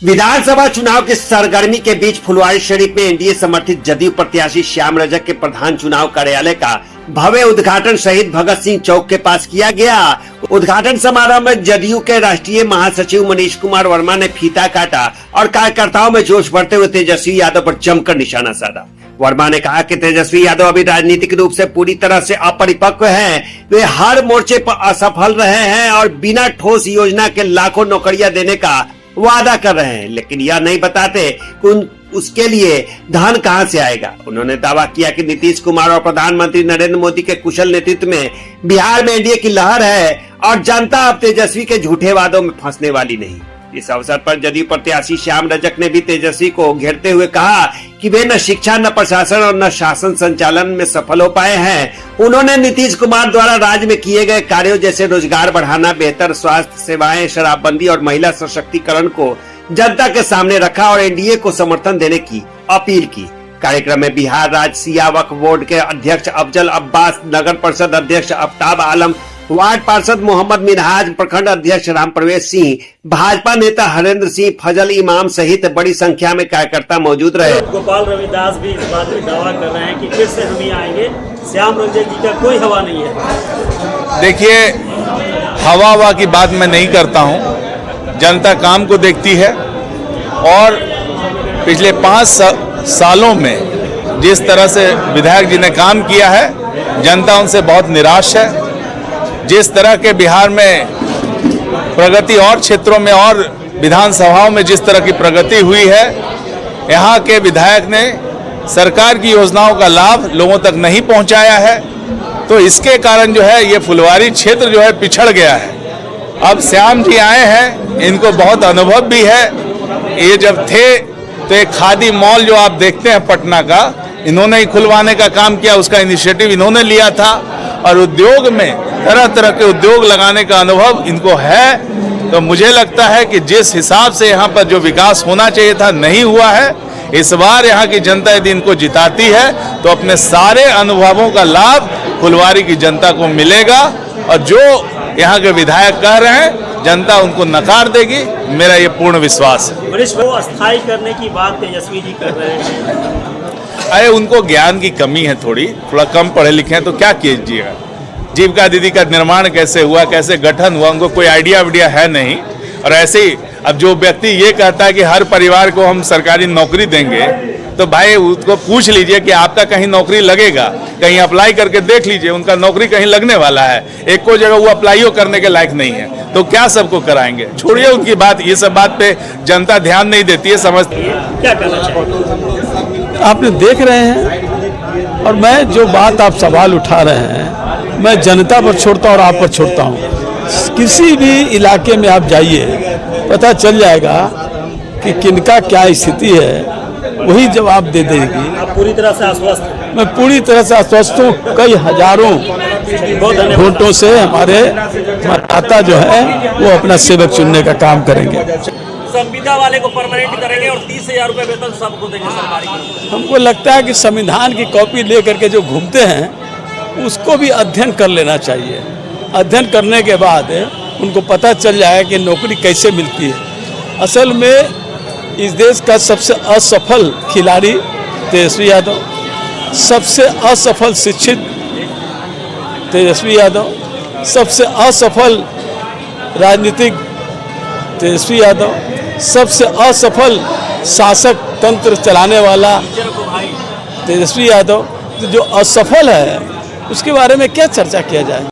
विधानसभा चुनाव की सरगर्मी के बीच फुलवारीशरीफ में एनडीए समर्थित जदयू प्रत्याशी श्याम रजक के प्रधान चुनाव कार्यालय का भव्य उद्घाटन शहीद भगत सिंह चौक के पास किया गया। उद्घाटन समारोह में जदयू के राष्ट्रीय महासचिव मनीष कुमार वर्मा ने फीता काटा और कार्यकर्ताओं में जोश भरते हुए तेजस्वी यादव पर जमकर निशाना साधा। वर्मा ने कहा कि तेजस्वी यादव अभी राजनीतिक रूप से पूरी तरह से अपरिपक्व हैं। वे हर मोर्चे पर असफल रहे हैं और बिना ठोस योजना के लाखों नौकरियां देने का वादा कर रहे हैं, लेकिन यह नहीं बताते कि उसके लिए धन कहां से आएगा। उन्होंने दावा किया कि नीतीश कुमार और प्रधानमंत्री नरेंद्र मोदी के कुशल नेतृत्व में बिहार में एनडीए की लहर है और जनता अब तेजस्वी के झूठे वादों में फंसने वाली नहीं। इस अवसर पर जदयू प्रत्याशी श्याम रजक ने भी तेजस्वी को घेरते हुए कहा कि वे न शिक्षा, न प्रशासन और न शासन संचालन में सफल हो पाए हैं। उन्होंने नीतीश कुमार द्वारा राज्य में किए गए कार्यों जैसे रोजगार बढ़ाना, बेहतर स्वास्थ्य सेवाएं, शराबबंदी और महिला सशक्तिकरण को जनता के सामने रखा और एनडीए को समर्थन देने की अपील की। कार्यक्रम में बिहार राज्य सिया वक्फ बोर्ड के अध्यक्ष अफजल अब्बास, नगर परिषद अध्यक्ष आफ्ताब आलम, वार्ड पार्षद मोहम्मद मिनहाज, प्रखंड अध्यक्ष राम प्रवेश सिंह, भाजपा नेता हरेंद्र सिंह, फजल इमाम सहित बड़ी संख्या में कार्यकर्ता मौजूद रहे। गोपाल रविदास भी इस बात में दावा कर रहे हैं कि फिर से हम ही आएंगे, श्याम रजक जी का कोई हवा नहीं है। देखिए, हवा की बात मैं नहीं करता हूं, जनता काम को देखती है और पिछले 5 सालों में जिस तरह से विधायक जी ने काम किया है, जनता उनसे बहुत निराश है। जिस तरह के बिहार में प्रगति और क्षेत्रों में और विधानसभाओं में जिस तरह की प्रगति हुई है, यहाँ के विधायक ने सरकार की योजनाओं का लाभ लोगों तक नहीं पहुँचाया है, तो इसके कारण जो है ये फुलवारी क्षेत्र जो है पिछड़ गया है। अब श्याम जी आए हैं, इनको बहुत अनुभव भी है। ये जब थे तो एक खादी मॉल जो आप देखते हैं पटना का, इन्होंने ही खुलवाने का काम किया, उसका इनिशिएटिव इन्होंने लिया था और उद्योग में तरह तरह के उद्योग लगाने का अनुभव इनको है। तो मुझे लगता है कि जिस हिसाब से यहाँ पर जो विकास होना चाहिए था नहीं हुआ है, इस बार यहाँ की जनता यदि इनको जिताती है तो अपने सारे अनुभवों का लाभ फुलवारी की जनता को मिलेगा और जो यहाँ के विधायक कह रहे हैं जनता उनको नकार देगी, मेरा ये पूर्ण विश्वास है। मनीष को अस्थायी करने की बात तेजस्वी जी कर रहे हैं। अरे उनको ज्ञान की कमी है, थोड़ा कम पढ़े लिखे हैं तो क्या कीजिएगा। जीविका दीदी का निर्माण कैसे हुआ, कैसे गठन हुआ, उनको कोई आइडिया है नहीं। और ऐसे ही अब जो व्यक्ति ये कहता है कि हर परिवार को हम सरकारी नौकरी देंगे, तो भाई उसको पूछ लीजिए कि आपका कहीं नौकरी लगेगा, कहीं अप्लाई करके देख लीजिए, उनका नौकरी कहीं लगने वाला है। एक को जगह वो अप्लाई करने के लायक नहीं है, तो क्या सबको कराएंगे। छोड़िए उनकी बात, ये सब बात पे जनता ध्यान नहीं देती है, समझती है। क्या करना चाहिए आपने देख रहे हैं। और मैं जो बात आप सवाल उठा रहे हैं, मैं जनता पर छोड़ता हूँ और आप पर छोड़ता हूँ। किसी भी इलाके में आप जाइए, पता चल जाएगा कि किनका क्या स्थिति है, वही जवाब दे देगी। आप पूरी तरह से आश्वस्त हैं? मैं पूरी तरह से आश्वस्त हूँ। कई हजारों वोटों से हमारे मतदाता जो है वो अपना सेवक चुनने का काम करेंगे। संविदा वाले को परमानेंट करेंगे और 30,000 रुपये वेतन सबको देंगे सरकारी। हमको लगता है कि संविधान की कॉपी ले करके जो घूमते हैं उसको भी अध्ययन कर लेना चाहिए। अध्ययन करने के बाद उनको पता चल जाए कि नौकरी कैसे मिलती है। असल में इस देश का सबसे असफल खिलाड़ी तेजस्वी यादव, सबसे असफल शिक्षित तेजस्वी यादव, सबसे असफल राजनीतिक तेजस्वी यादव, सबसे असफल शासक तंत्र चलाने वाला तेजस्वी यादव। तो जो असफल है उसके बारे में क्या चर्चा किया जाए।